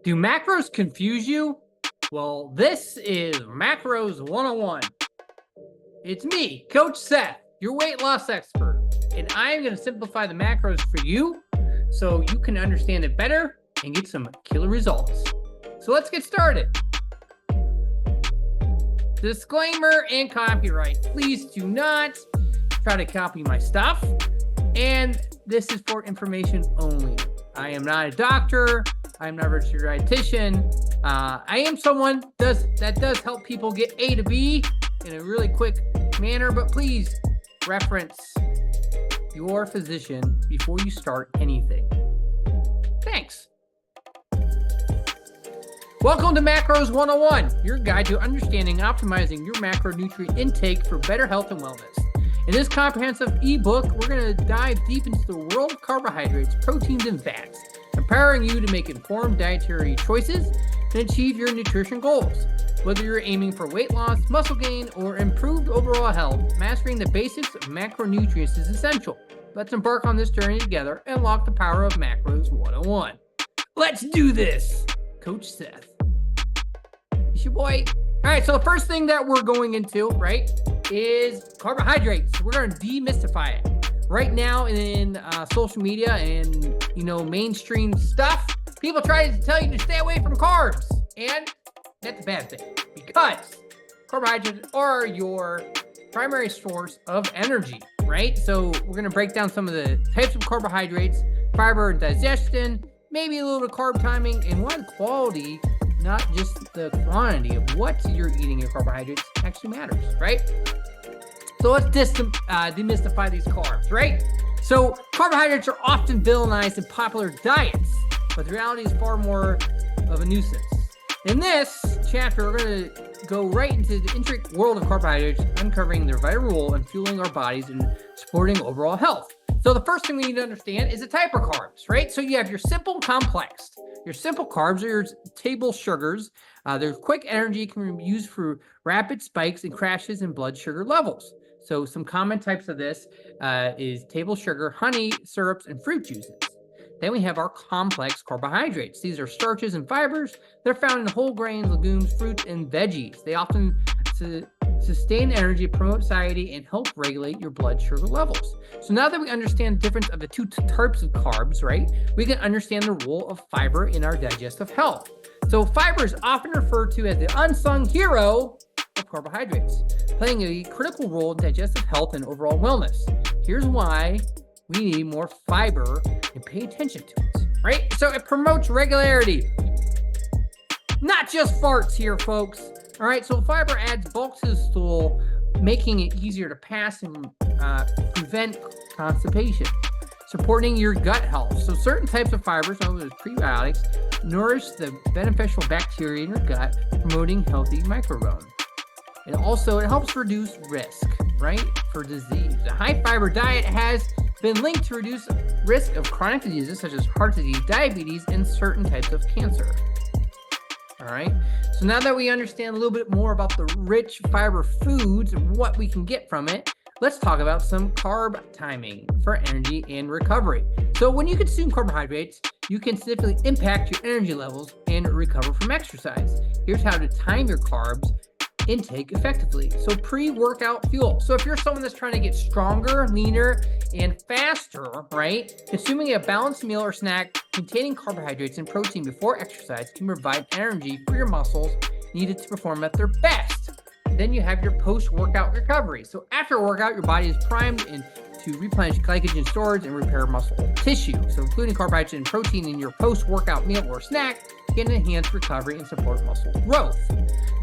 Do macros confuse you? Well, this is Macros 101. It's me, Coach Seth, your weight loss expert, and I'm going to simplify the macros for you so you can understand it better and get some killer results. So let's get started. Disclaimer and copyright. Please do not try to copy my stuff, and this is for information only. I am not a doctor. I'm not a registered dietitian. I am someone that does help people get A to B in a really quick manner, but please reference your physician before you start anything. Thanks. Welcome to Macros 101, your guide to understanding and optimizing your macronutrient intake for better health and wellness. In this comprehensive ebook, we're going to dive deep into the world of carbohydrates, proteins, and fats, empowering you to make informed dietary choices and achieve your nutrition goals. Whether you're aiming for weight loss, muscle gain, or improved overall health, mastering the basics of macronutrients is essential. Let's embark on this journey together and unlock the power of Macros 101. Let's do this! Coach Seth. It's your boy. All right, so the first thing that we're going into, right, is carbohydrates. We're going to demystify it. Right now in social media and, mainstream stuff, people try to tell you to stay away from carbs. And that's a bad thing because carbohydrates are your primary source of energy, right? So we're going to break down some of the types of carbohydrates, fiber and digestion, maybe a little bit of carb timing, and why the quality, not just the quantity of what you're eating in carbohydrates actually matters, right? So let's demystify these carbs, right? So carbohydrates are often villainized in popular diets, but the reality is far more of a nuisance. In this chapter, we're going to go right into the intricate world of carbohydrates, uncovering their vital role in fueling our bodies and supporting overall health. So the first thing we need to understand is the type of carbs, right? So you have your simple and complex. Your simple carbs are your table sugars. Their quick energy can be used for rapid spikes and crashes in blood sugar levels. So some common types of this is table sugar, honey, syrups, and fruit juices. Then we have our complex carbohydrates. These are starches and fibers. They're found in whole grains, legumes, fruits, and veggies. They often sustain energy, promote satiety, and help regulate your blood sugar levels. So now that we understand the difference of the two types of carbs, right, we can understand the role of fiber in our digestive health. So fiber is often referred to as the unsung hero of carbohydrates, playing a critical role in digestive health and overall wellness. Here's why we need more fiber and pay attention to it, right? So it promotes regularity. Not just farts here, folks. All right, so fiber adds bulk to the stool, making it easier to pass and prevent constipation, supporting your gut health. So certain types of fibers, known as prebiotics, nourish the beneficial bacteria in your gut, promoting healthy microbiome. And also, it helps reduce risk, right, for disease. A high fiber diet has been linked to reduce risk of chronic diseases such as heart disease, diabetes, and certain types of cancer. All right, so now that we understand a little bit more about the rich fiber foods and what we can get from it, let's talk about some carb timing for energy and recovery. So when you consume carbohydrates, you can significantly impact your energy levels and recover from exercise. Here's how to time your carbs intake effectively. So pre-workout fuel. So if you're someone that's trying to get stronger, leaner, and faster, right? Consuming a balanced meal or snack containing carbohydrates and protein before exercise can provide energy for your muscles needed to perform at their best. Then you have your post-workout recovery. So after a workout, your body is primed and to replenish glycogen storage and repair muscle tissue. So including carbohydrates and protein in your post-workout meal or snack can enhance recovery and support muscle growth.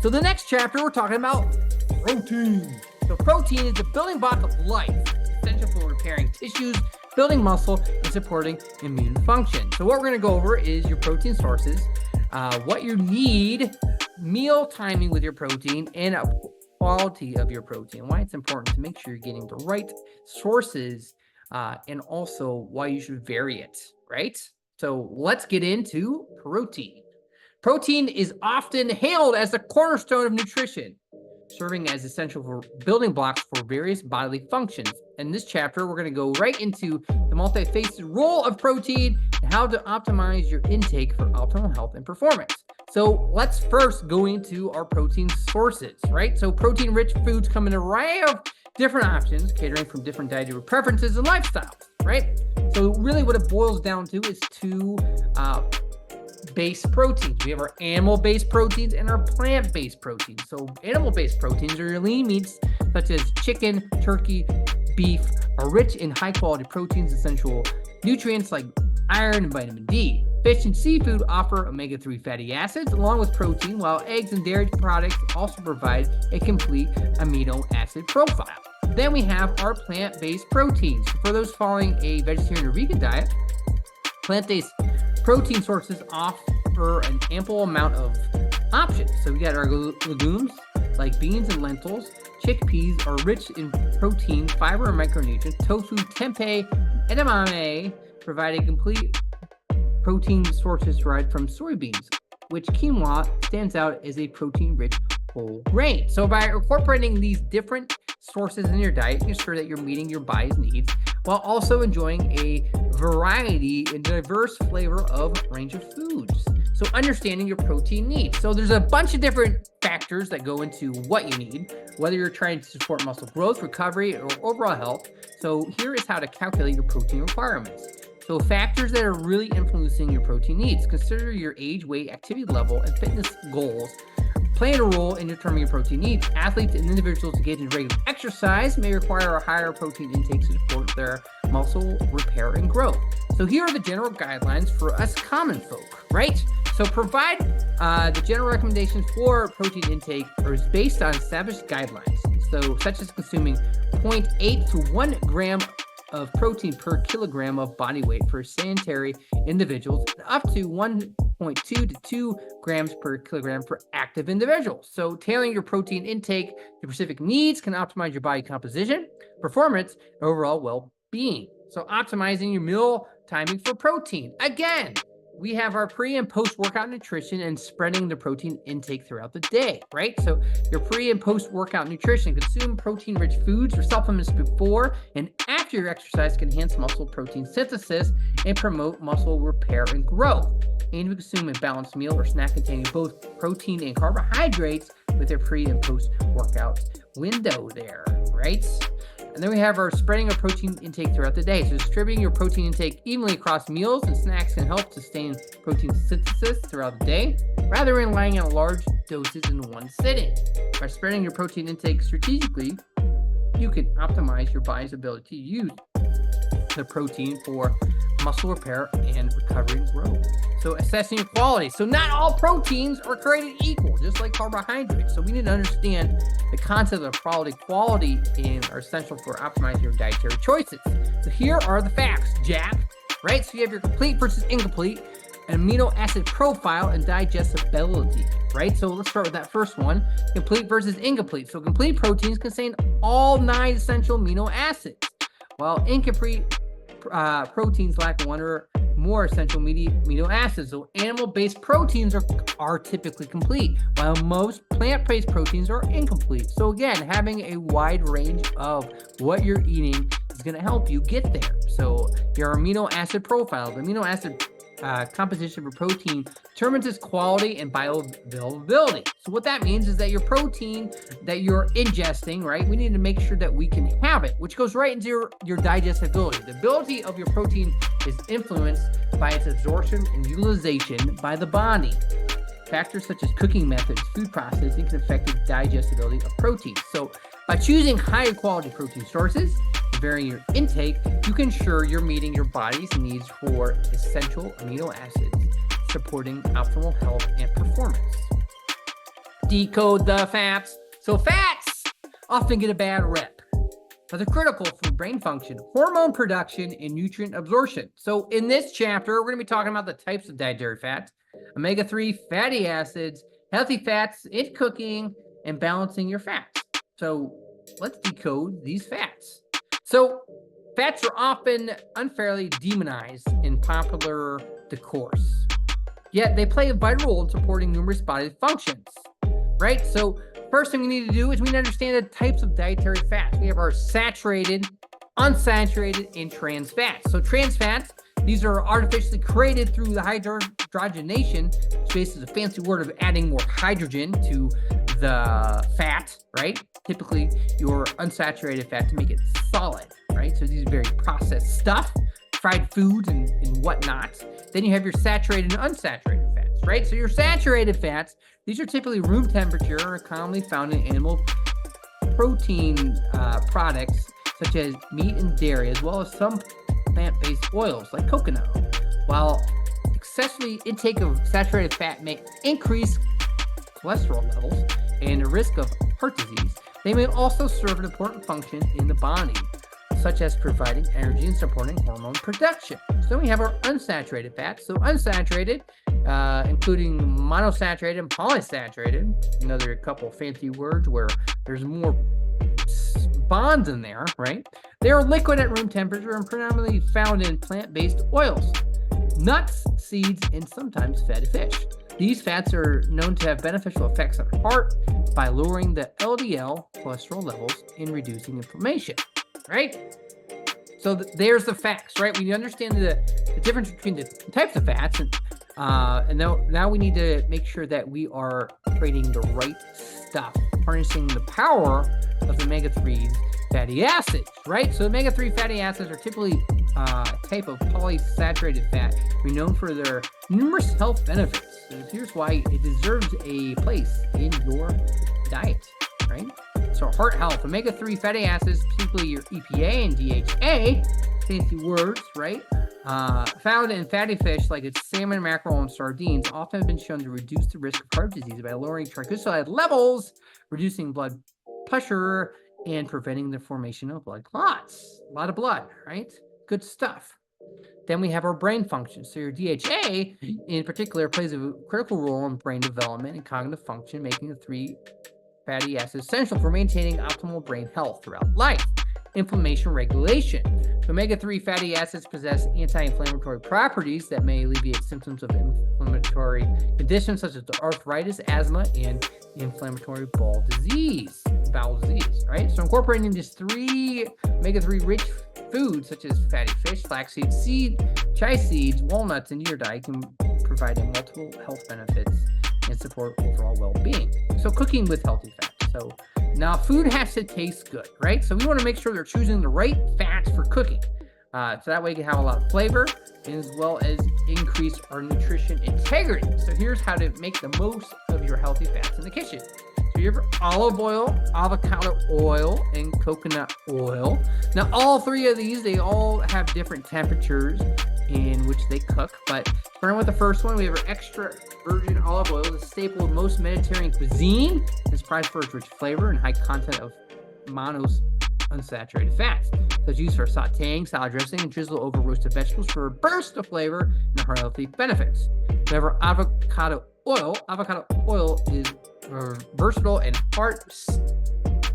So the next chapter, we're talking about protein. So protein is the building block of life, essential for repairing tissues, building muscle, and supporting immune function. So what we're going to go over is your protein sources, what you need, meal timing with your protein, and quality of your protein, why it's important to make sure you're getting the right sources, and also why you should vary it, right? So let's get into protein. Protein is often hailed as the cornerstone of nutrition, serving as essential for building blocks for various bodily functions. In this chapter, we're going to go right into the multifaceted role of protein and how to optimize your intake for optimal health and performance. So let's first go into our protein sources, right? So protein-rich foods come in a array of different options, catering from different dietary preferences and lifestyles, right? So really what it boils down to is two base proteins. We have our animal-based proteins and our plant-based proteins. So animal-based proteins are your lean meats such as chicken, turkey, beef are rich in high-quality proteins, essential nutrients like iron and vitamin D. Fish and seafood offer omega-3 fatty acids along with protein, while eggs and dairy products also provide a complete amino acid profile. Then we have our plant-based proteins. For those following a vegetarian or vegan diet, plant-based protein sources offer an ample amount of options. So we got our legumes like beans and lentils. Chickpeas are rich in protein, fiber, and micronutrients. Tofu, tempeh, and edamame provide a complete protein sources derived from soybeans, which quinoa stands out as a protein-rich whole grain. So by incorporating these different sources in your diet, you ensure that you're meeting your body's needs while also enjoying a variety and diverse flavor of range of foods. So understanding your protein needs. So there's a bunch of different factors that go into what you need, whether you're trying to support muscle growth, recovery, or overall health. So here is how to calculate your protein requirements. So factors that are really influencing your protein needs. Consider your age, weight, activity level, and fitness goals playing a role in determining your protein needs. Athletes and individuals engaged in regular exercise may require a higher protein intake to support their muscle repair and growth. So here are the general guidelines for us common folk, right? So provide the general recommendations for protein intake is based on established guidelines. So such as consuming 0.8 to 1 gram of protein per kilogram of body weight for sedentary individuals, and up to 1.2 to 2 grams per kilogram for active individuals. So tailoring your protein intake to specific needs can optimize your body composition, performance, and overall well-being. So optimizing your meal timing for protein. Again, we have our pre and post-workout nutrition and spreading the protein intake throughout the day, right? So your pre and post-workout nutrition, consume protein-rich foods or supplements before and after your exercise can enhance muscle protein synthesis and promote muscle repair and growth. And we consume a balanced meal or snack containing both protein and carbohydrates with a pre and post-workout window there, right? And then we have our spreading of protein intake throughout the day. So distributing your protein intake evenly across meals and snacks can help sustain protein synthesis throughout the day, rather than relying on large doses in one sitting. By spreading your protein intake strategically, you can optimize your body's ability to use the protein for muscle repair and recovery and growth. So assessing your quality. So not all proteins are created equal, just like carbohydrates. So we need to understand the concept of quality are essential for optimizing your dietary choices. So here are the facts, Jack, right? So you have your complete versus incomplete, amino acid profile, and digestibility, right? So let's start with that first one, complete versus incomplete. So complete proteins contain all 9 essential amino acids, while incomplete proteins lack 1 or more essential amino acids. So animal-based proteins are typically complete, while most plant-based proteins are incomplete. So again, having a wide range of what you're eating is going to help you get there. So your amino acid profile, the amino acid composition for protein determines its quality and bioavailability. So what that means is that your protein that you're ingesting, right, we need to make sure that we can have it, which goes right into your digestibility. The ability of your protein is influenced by its absorption and utilization by the body. Factors such as cooking methods, food processing can affect the digestibility of protein. So by choosing higher quality protein sources, varying your intake, you can ensure you're meeting your body's needs for essential amino acids, supporting optimal health and performance. Decode the fats. So fats often get a bad rep, but they're critical for brain function, hormone production, and nutrient absorption. So in this chapter, we're going to be talking about the types of dietary fats, omega-3 fatty acids, healthy fats in cooking, and balancing your fats. So let's decode these fats. So fats are often unfairly demonized in popular discourse, yet they play a vital role in supporting numerous body functions, right? So first thing we need to do is we need to understand the types of dietary fats. We have our saturated, unsaturated, and trans fats. So trans fats These are artificially created through the hydrogenation, which basically is a fancy word of adding more hydrogen to the fat, right? Typically your unsaturated fat to make it solid, right? So these are very processed stuff, fried foods and whatnot. Then you have your saturated and unsaturated fats, right? So your saturated fats, these are typically room temperature, are commonly found in animal protein products such as meat and dairy, as well as some plant-based oils like coconut oil. While excessively intake of saturated fat may increase cholesterol levels and the risk of heart disease, they may also serve an important function in the body, such as providing energy and supporting hormone production. So we have our unsaturated fats. So unsaturated, including monosaturated and polysaturated, another couple fancy words where there's more bonds in there, right? They are liquid at room temperature and predominantly found in plant-based oils, nuts, seeds, and sometimes fatty fish. These fats are known to have beneficial effects on the heart by lowering the LDL cholesterol levels and reducing inflammation, right? So there's the facts, right? We understand the difference between the types of fats, and now we need to make sure that we are creating the right stuff, harnessing the power of the omega-3 fatty acids, right? So omega-3 fatty acids are typically a type of polysaturated fat renowned for their numerous health benefits. So here's why it deserves a place in your diet, right? So heart health, omega-3 fatty acids, particularly your EPA and DHA, fancy words, right? Found in fatty fish like its salmon, mackerel, and sardines, often have been shown to reduce the risk of heart disease by lowering triglyceride levels, reducing blood pressure, and preventing the formation of blood clots. A lot of blood, right? Good stuff. Then we have our brain function. So your DHA, in particular, plays a critical role in brain development and cognitive function, making the 3 fatty acids essential for maintaining optimal brain health throughout life. Inflammation regulation. Omega-3 fatty acids possess anti-inflammatory properties that may alleviate symptoms of inflammatory conditions such as arthritis, asthma, and inflammatory bowel disease, right? So incorporating these 3 omega-3 rich foods such as fatty fish, flaxseed, chia seeds, walnuts in your diet can provide multiple health benefits and support overall well-being. So cooking with healthy fats. So now food has to taste good, right? So we want to make sure they're choosing the right fats for cooking. So that way you can have a lot of flavor as well as increase our nutrition integrity. So here's how to make the most of your healthy fats in the kitchen. So you have olive oil, avocado oil, and coconut oil. Now all 3 of these, they all have different temperatures in which they cook, but starting with the first one, we have our extra virgin olive oil. It's a staple of most Mediterranean cuisine. It's prized for its rich flavor and high content of unsaturated fats. So it's used for sauteing, salad dressing, and drizzle over roasted vegetables for a burst of flavor and healthy benefits. We have our avocado oil. Avocado oil is a versatile and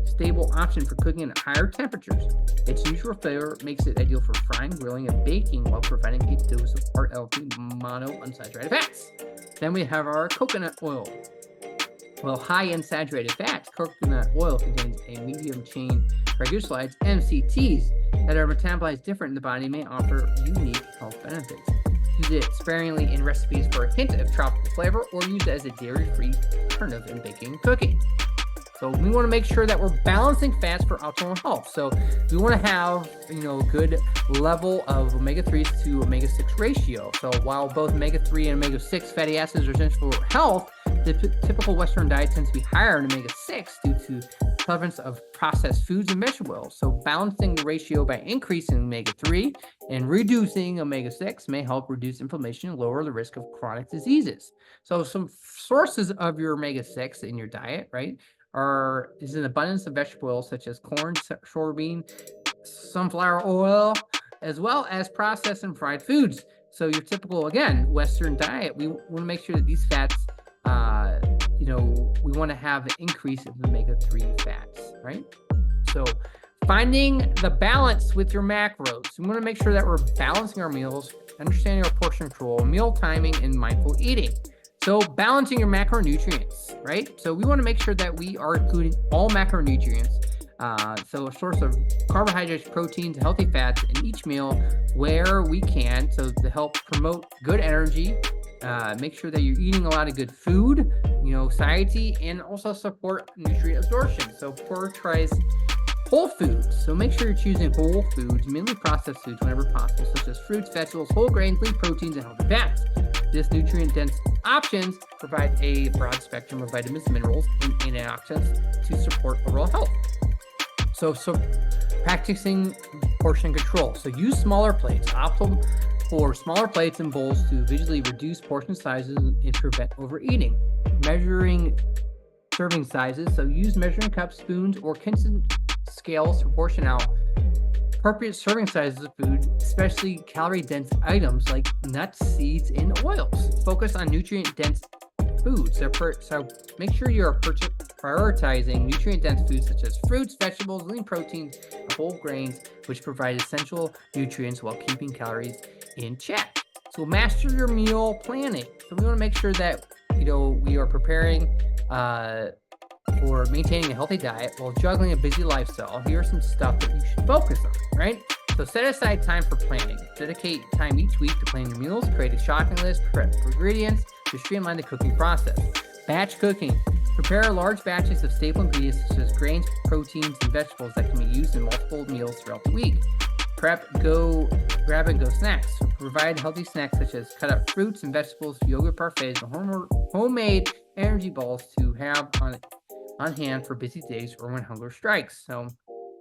stable option for cooking at higher temperatures. Its usual flavor makes it ideal for frying, grilling, and baking while providing a dose of heart-healthy monounsaturated fats. Then we have our coconut oil. Well, high in saturated fats, coconut oil contains a medium chain triglycerides, MCTs, that are metabolized different in the body and may offer unique health benefits. Use it sparingly in recipes for a hint of tropical flavor or use it as a dairy-free alternative in baking and cooking. So we want to make sure that we're balancing fats for optimal health. So we want to have, good level of omega-3s to omega-6 ratio. So while both omega-3 and omega-6 fatty acids are essential for health, the typical Western diet tends to be higher in omega-6 due to prevalence of processed foods and vegetable oils. So balancing the ratio by increasing omega-3 and reducing omega-6 may help reduce inflammation and lower the risk of chronic diseases. So some sources of your omega-6 in your diet, right, is an abundance of vegetable oils such as corn, soybean, sunflower oil, as well as processed and fried foods. So your typical, again, Western diet, we want to make sure that these fats, we want to have an increase of omega-3 fats, right? So finding the balance with your macros. We want to make sure that we're balancing our meals, understanding our portion control, meal timing, and mindful eating. So balancing your macronutrients, right? So we want to make sure that we are including all macronutrients So a source of carbohydrates, proteins, healthy fats in each meal where we can. So to help promote good energy, make sure that you're eating a lot of good food, satiety, and also support nutrient absorption. So prioritize whole foods. So make sure you're choosing whole foods, minimally processed foods whenever possible, such as fruits, vegetables, whole grains, lean proteins, and healthy fats. This nutrient-dense options provide a broad spectrum of vitamins, minerals, and antioxidants to support overall health. So practicing portion control. So use smaller plates. Optimal for smaller plates and bowls to visually reduce portion sizes and prevent overeating. Measuring serving sizes. So use measuring cups, spoons, or kitchen scales to portion out appropriate serving sizes of food, especially calorie-dense items like nuts, seeds, and oils. Focus on nutrient-dense foods. So make sure you're prioritizing nutrient-dense foods such as fruits, vegetables, lean proteins, and whole grains, which provide essential nutrients while keeping calories in check. So master your meal planning. So we want to make sure that we are preparing for maintaining a healthy diet while juggling a busy lifestyle. Here's some stuff that you should focus on, right? So set aside time for planning. Dedicate time each week to plan your meals, create a shopping list, prep ingredients to streamline the cooking process. Batch cooking. Prepare large batches of staple ingredients such as grains, proteins, and vegetables that can be used in multiple meals throughout the week. Grab and go snacks. So provide healthy snacks such as cut up fruits and vegetables, yogurt parfaits, and homemade energy balls to have on hand for busy days or when hunger strikes. So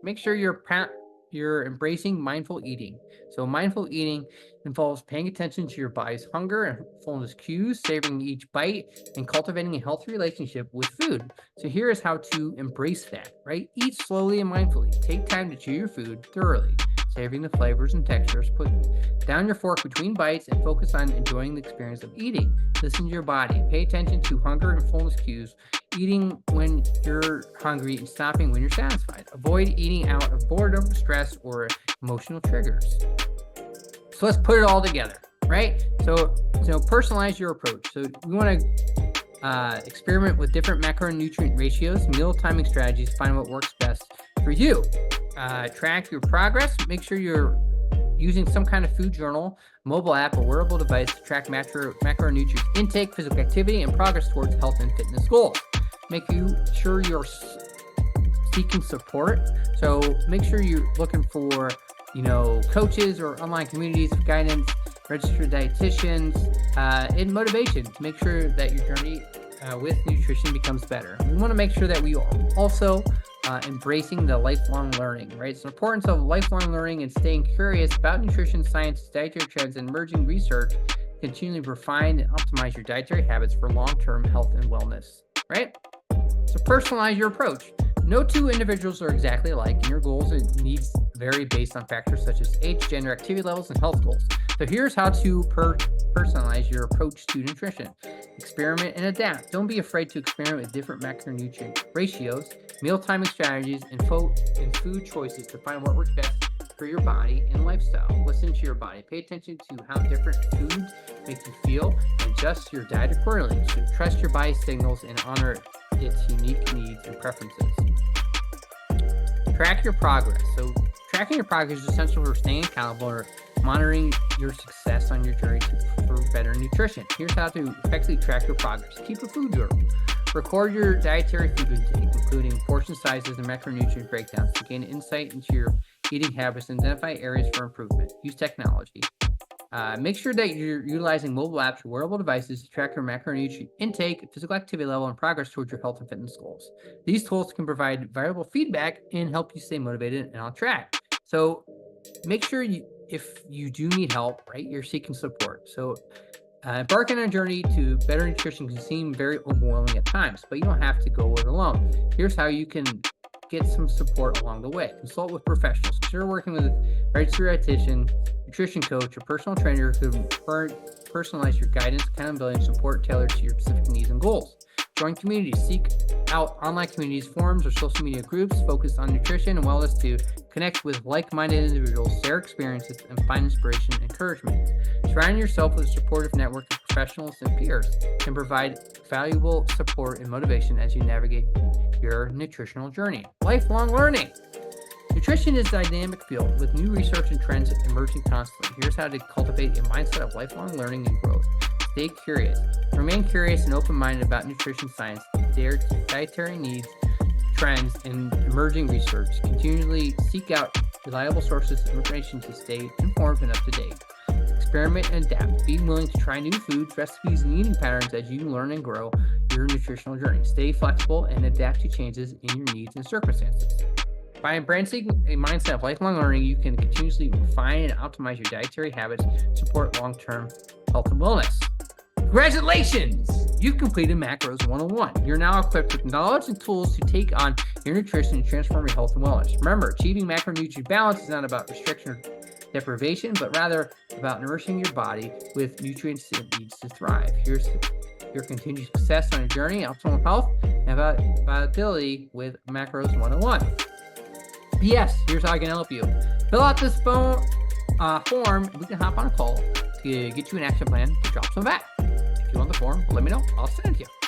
make sure you're embracing mindful eating. So mindful eating involves paying attention to your body's hunger and fullness cues, savoring each bite, and cultivating a healthy relationship with food. So here is how to embrace that, right? Eat slowly and mindfully. Take time to chew your food thoroughly, savoring the flavors and textures. Put down your fork between bites and focus on enjoying the experience of eating. Listen to your body. Pay attention to hunger and fullness cues. Eating when you're hungry and stopping when you're satisfied. Avoid eating out of boredom, stress, or emotional triggers. So let's put it all together, right? So personalize your approach. So we want to experiment with different macronutrient ratios, meal timing strategies, find what works best for you. Track your progress. Make sure you're using some kind of food journal, mobile app, or wearable device to track macronutrient intake, physical activity, and progress towards health and fitness goals. Make sure you're seeking support. So make sure you're looking for, coaches or online communities of guidance, registered dietitians, and motivation to make sure that your journey with nutrition becomes better. We want to make sure that we are also embracing the lifelong learning, right? So the importance of lifelong learning and staying curious about nutrition, science, dietary trends, and emerging research, continually refine and optimize your dietary habits for long-term health and wellness, right? So personalize your approach. No two individuals are exactly alike, and your goals and needs vary based on factors such as age, gender, activity levels, and health goals. So here's how to personalize your approach to nutrition. Experiment and adapt. Don't be afraid to experiment with different macronutrient ratios, meal timing strategies, and food choices to find what works best for your body and lifestyle. Listen to your body. Pay attention to how different foods make you feel and adjust your diet accordingly. So trust your body's signals and honor its unique needs and preferences. Track your progress. So tracking your progress is essential for staying accountable or monitoring your success on your journey for better nutrition. Here's how to effectively track your progress. Keep a food journal. Record your dietary food intake, including portion sizes and macronutrient breakdowns, to gain insight into your eating habits and identify areas for improvement. Use technology. Make sure that you're utilizing mobile apps or wearable devices to track your macronutrient intake, physical activity level, and progress towards your health and fitness goals. These tools can provide valuable feedback and help you stay motivated and on track. So make sure if you do need help, right, you're seeking support. So embarking on a journey to better nutrition can seem very overwhelming at times, but you don't have to go it alone. Here's how you can get some support along the way. Consult with professionals. Consider working with a registered dietitian, nutrition coach, or personal trainer who can personalize your guidance, accountability, and support tailored to your specific needs and goals. Join communities. Seek out online communities, forums, or social media groups focused on nutrition and wellness to connect with like-minded individuals, share experiences, and find inspiration and encouragement. Surround yourself with a supportive network of professionals and peers can provide valuable support and motivation as you navigate your nutritional journey. Lifelong learning. Nutrition is a dynamic field with new research and trends emerging constantly. Here's how to cultivate a mindset of lifelong learning and growth. Stay curious. Remain curious and open-minded about nutrition science, their dietary needs, trends, and emerging research. Continually seek out reliable sources of information to stay informed and up to date. Experiment and adapt. Be willing to try new foods, recipes, and eating patterns as you learn and grow your nutritional journey. Stay flexible and adapt to changes in your needs and circumstances. By embracing a mindset of lifelong learning, you can continuously refine and optimize your dietary habits to support long-term health and wellness. Congratulations! You've completed Macros 101. You're now equipped with knowledge and tools to take on your nutrition and transform your health and wellness. Remember, achieving macronutrient balance is not about restriction or deprivation, but rather about nourishing your body with nutrients it needs to thrive. Here's your continued success on your journey, optimal health, and vitality with Macros 101. Yes, here's how I can help you. Fill out this form. We can hop on a call to get you an action plan to drop some back. If you want the form, let me know. I'll send it to you.